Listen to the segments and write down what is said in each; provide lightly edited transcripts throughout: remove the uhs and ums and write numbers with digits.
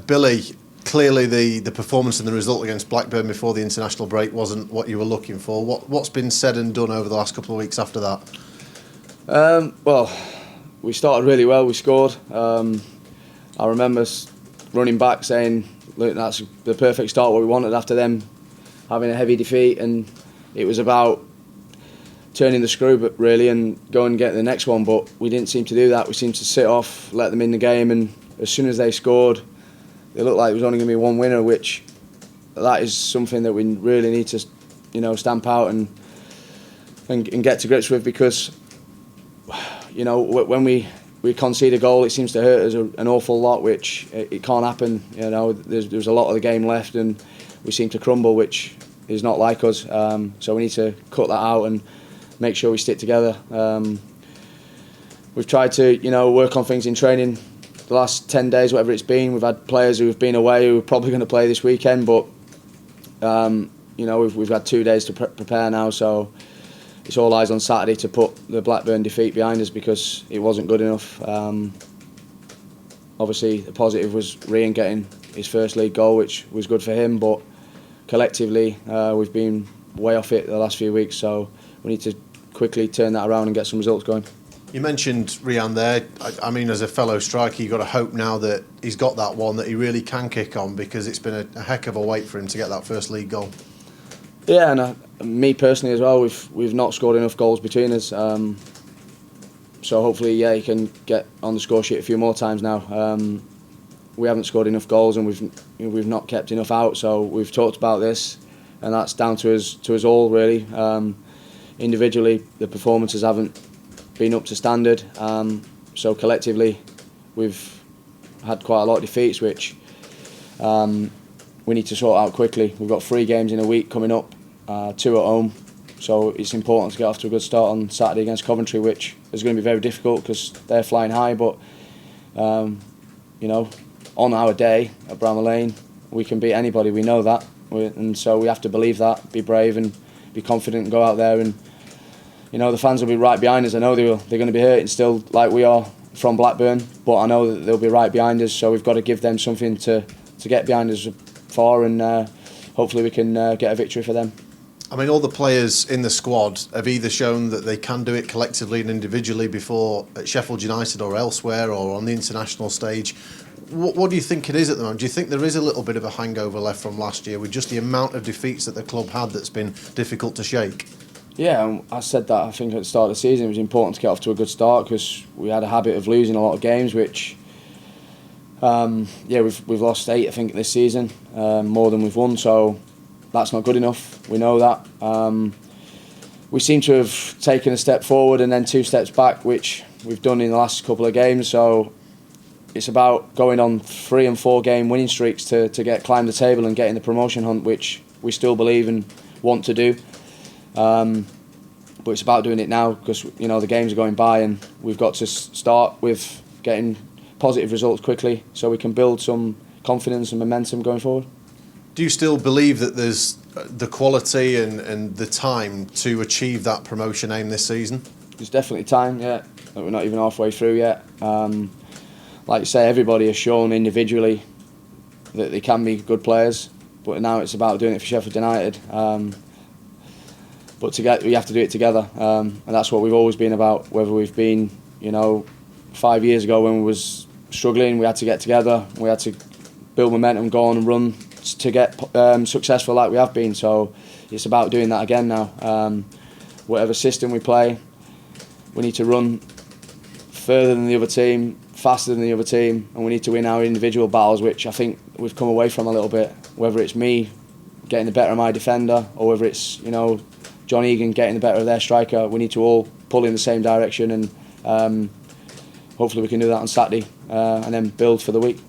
Billy, clearly the performance and the result against Blackburn before the international break wasn't what you were looking for. What's been said and done over the last couple of weeks after that? Well, we started really well. We scored. I remember running back saying, "Look, that's the perfect start. What we wanted after them having a heavy defeat, and it was about turning the screw really and go and get the next one." But we didn't seem to do that. We seemed to sit off, let them in the game, and as soon as they scored, it looked like there was only going to be one winner. Which that is something that we really need to, stamp out and get to grips with, because when we concede a goal, it seems to hurt us an awful lot, which it can't happen. There's a lot of the game left, and we seem to crumble, which is not like us. So we need to cut that out and make sure we stick together. We've tried to, work on things in training the last 10 days, whatever it's been. We've had players who have been away who are probably going to play this weekend, but we've had 2 days to prepare now, so it's all eyes on Saturday to put the Blackburn defeat behind us, because it wasn't good enough. Obviously, the positive was Ryan getting his first league goal, which was good for him, but collectively we've been way off it the last few weeks, so we need to quickly turn that around and get some results going. You mentioned Ryan there. I mean, as a fellow striker, you've got to hope now that he's got that one that he really can kick on, because it's been a heck of a wait for him to get that first league goal. Yeah, and me personally as well, we've not scored enough goals between us. So hopefully, he can get on the score sheet a few more times now. We haven't scored enough goals, and we've not kept enough out. So we've talked about this, and that's down to us all really. Individually, the performances haven't been up to standard. So collectively, we've had quite a lot of defeats, which we need to sort out quickly. We've got 3 games in a week coming up, 2 at home. So it's important to get off to a good start on Saturday against Coventry, which is going to be very difficult because they're flying high. But on our day at Bramall Lane, we can beat anybody. We know that, and so we have to believe that, be brave and be confident, and go out there. And the fans will be right behind us. I know they're going to be hurting still, like we are from Blackburn, but I know that they'll be right behind us. So we've got to give them something to get behind us for, and hopefully we can get a victory for them. I mean, all the players in the squad have either shown that they can do it collectively and individually before at Sheffield United or elsewhere or on the international stage. What do you think it is at the moment? Do you think there is a little bit of a hangover left from last year with just the amount of defeats that the club had that's been difficult to shake? Yeah, I said that I think at the start of the season it was important to get off to a good start, because we had a habit of losing a lot of games, which we've lost 8 I think this season, more than we've won, so that's not good enough. We know that. We seem to have taken a step forward and then 2 steps back, which we've done in the last couple of games. So it's about going on 3 and 4 game winning streaks to climb the table and get in the promotion hunt, which we still believe and want to do. But it's about doing it now, because the games are going by, and we've got to start with getting positive results quickly so we can build some confidence and momentum going forward. Do you still believe that there's the quality and the time to achieve that promotion aim this season? There's definitely time, yeah. We're not even halfway through yet. Like you say, everybody has shown individually that they can be good players, but now it's about doing it for Sheffield United. But we have to do it together, and that's what we've always been about. Whether we've been, 5 years ago when we was struggling, we had to get together, we had to build momentum, go on and run to get successful like we have been. So it's about doing that again now. Whatever system we play, we need to run further than the other team, faster than the other team, and we need to win our individual battles, which I think we've come away from a little bit. Whether it's me getting the better of my defender, or whether it's John Egan getting the better of their striker, we need to all pull in the same direction, and hopefully we can do that on Saturday and then build for the week.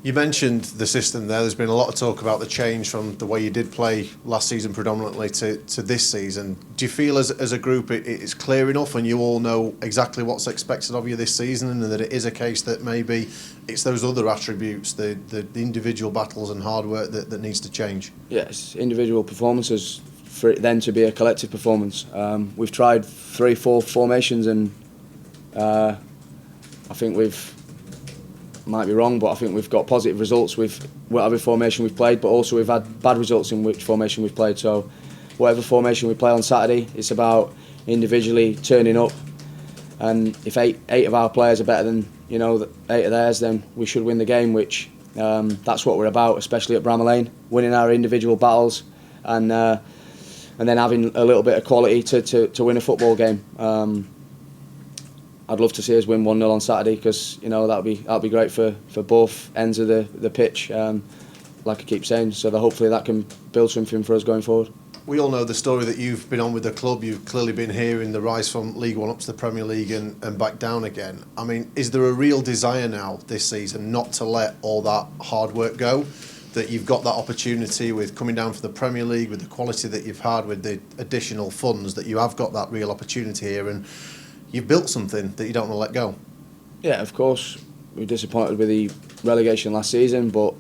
You mentioned the system there. There's been a lot of talk about the change from the way you did play last season predominantly to this season. Do you feel as a group it's clear enough and you all know exactly what's expected of you this season, and that it is a case that maybe it's those other attributes, the individual battles and hard work that needs to change? Yes, individual performances for it then to be a collective performance. We've tried 3-4 formations, and I think we've might be wrong, but I think we've got positive results with whatever formation we've played, but also we've had bad results in which formation we've played. So whatever formation we play on Saturday, it's about individually turning up, and if eight of our players are better than the 8 of theirs, then we should win the game, which that's what we're about, especially at Bramall Lane, winning our individual battles and then having a little bit of quality to win a football game. I'd love to see us win 1-0 on Saturday, because that'll be great for both ends of the pitch, like I keep saying. So that hopefully that can build something for us going forward. We all know the story that you've been on with the club. You've clearly been here in the rise from League One up to the Premier League and back down again. I mean, is there a real desire now this season not to let all that hard work go? That you've got that opportunity with coming down for the Premier League, with the quality that you've had, with the additional funds, that you have got that real opportunity here, and you've built something that you don't want to let go? Yeah, of course. We were disappointed with the relegation last season, but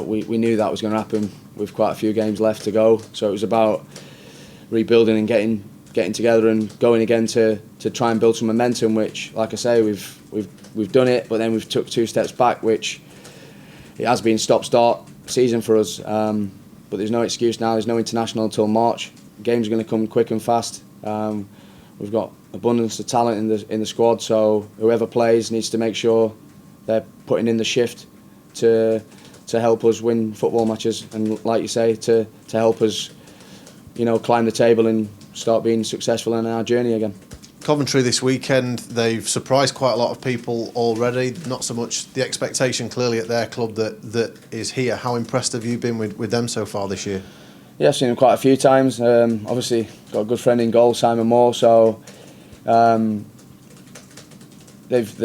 we knew that was going to happen with quite a few games left to go. So it was about rebuilding and getting together and going again to try and build some momentum. Which, like I say, we've done it, but then we've took 2 steps back, which it has been stop-start season for us. But there's no excuse now. There's no international until March. The game's going to come quick and fast. We've got abundance of talent in the squad, so whoever plays needs to make sure they're putting in the shift to help us win football matches, and like you say, to help us climb the table and start being successful in our journey again. Coventry this weekend, they've surprised quite a lot of people already. Not so much the expectation clearly at their club that is here. How impressed have you been with them so far this year? Yeah, I've seen them quite a few times. Obviously got a good friend in goal, Simon Moore, so maybe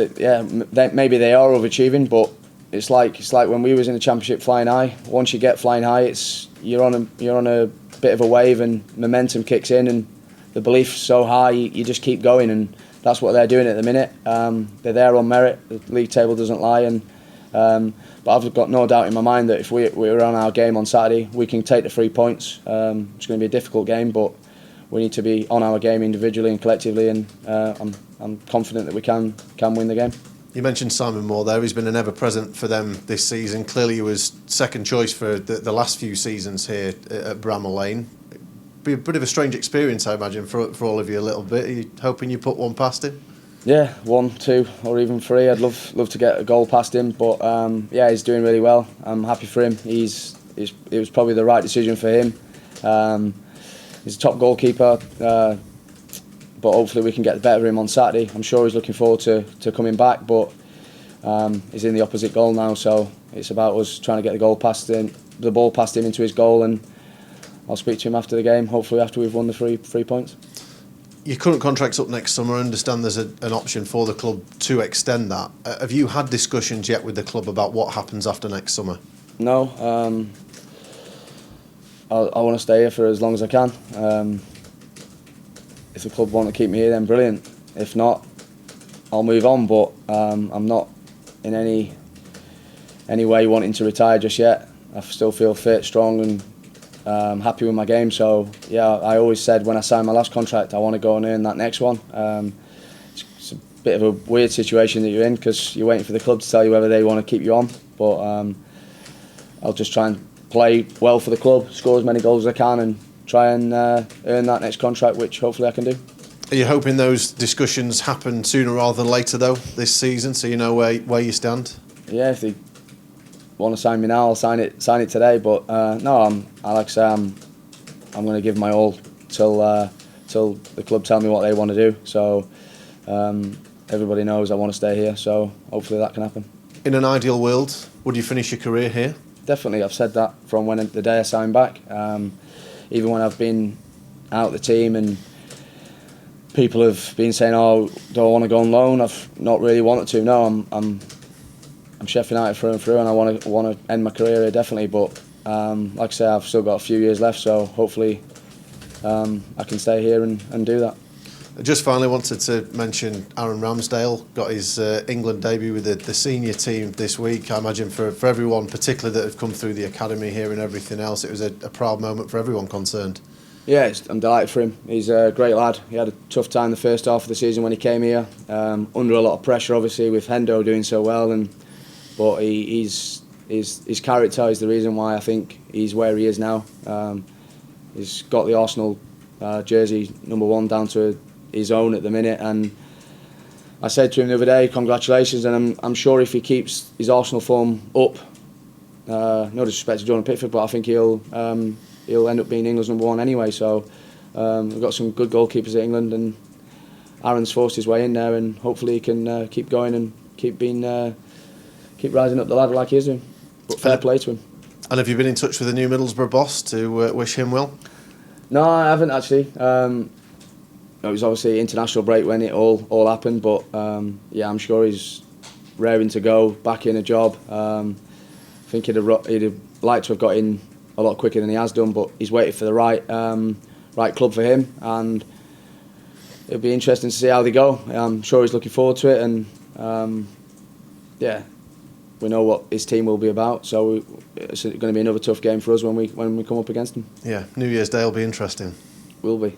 they are overachieving, but it's like when we was in the Championship flying high. Once you get flying high, you're on a bit of a wave, and momentum kicks in, and the belief's so high you just keep going, and that's what they're doing at the minute. They're there on merit. The league table doesn't lie, and but I've got no doubt in my mind that if we're on our game on Saturday, we can take the 3 points. It's going to be a difficult game, but we need to be on our game individually and collectively, and I'm confident that we can win the game. You mentioned Simon Moore there. He's been an ever-present for them this season. Clearly he was second choice for the last few seasons here at Bramall Lane. Be a bit of a strange experience, I imagine, for all of you a little bit. Are you hoping you put one past him? Yeah, 1, 2 or even 3. I'd love to get a goal past him, but yeah, he's doing really well. I'm happy for him. It was probably the right decision for him. He's a top goalkeeper, but hopefully we can get the better of him on Saturday. I'm sure he's looking forward to coming back, but he's in the opposite goal now, so it's about us trying to get the ball past him into his goal, and I'll speak to him after the game, hopefully after we've won the 3 points. Your current contract's up next summer. I understand there's an option for the club to extend that. Have you had discussions yet with the club about what happens after next summer? No. I want to stay here for as long as I can. If the club want to keep me here, then brilliant. If not, I'll move on. But I'm not in any way wanting to retire just yet. I still feel fit, strong, and happy with my game. So yeah, I always said when I signed my last contract, I want to go and earn that next one. It's a bit of a weird situation that you're in, because you're waiting for the club to tell you whether they want to keep you on. But I'll just try and play well for the club, score as many goals as I can, and try and earn that next contract, which hopefully I can do. Are you hoping those discussions happen sooner rather than later, though, this season, so you know where you stand? Yeah, if they want to sign me now, I'll sign it today. But no, like I say, I'm going to give my all till the club tell me what they want to do. So everybody knows I want to stay here. So hopefully that can happen. In an ideal world, would you finish your career here? Definitely, I've said that from the day I signed back. Even when I've been out the team and people have been saying, "Oh, do I want to go on loan?" I've not really wanted to. No, I'm Sheffield United through and through, and I want to end my career here definitely. But like I say, I've still got a few years left, so hopefully I can stay here and do that. I just finally wanted to mention Aaron Ramsdale got his England debut with the senior team this week. I imagine for everyone, particularly that have come through the academy here and everything else, it was a proud moment for everyone concerned. Yeah, I'm delighted for him. He's a great lad. He had a tough time the first half of the season when he came here, under a lot of pressure, obviously, with Hendo doing so well. But his character is the reason why I think he's where he is now. He's got the Arsenal jersey #1 down to his own at the minute, and I said to him the other day, congratulations, and I'm sure if he keeps his Arsenal form up, no disrespect to Jordan Pickford, but I think he'll end up being England's #1 anyway. So we've got some good goalkeepers at England, and Aaron's forced his way in there, and hopefully he can keep going and keep rising up the ladder like he is doing. But fair play to him. And have you been in touch with the new Middlesbrough boss to wish him well? No, I haven't actually. It was obviously international break when it all happened, but yeah, I'm sure he's raring to go back in a job. I think he'd have liked to have got in a lot quicker than he has done, but he's waited for the right club for him, and it'll be interesting to see how they go. I'm sure he's looking forward to it, and yeah, we know what his team will be about, so it's going to be another tough game for us when we come up against them. Yeah, New Year's Day will be interesting. Will be.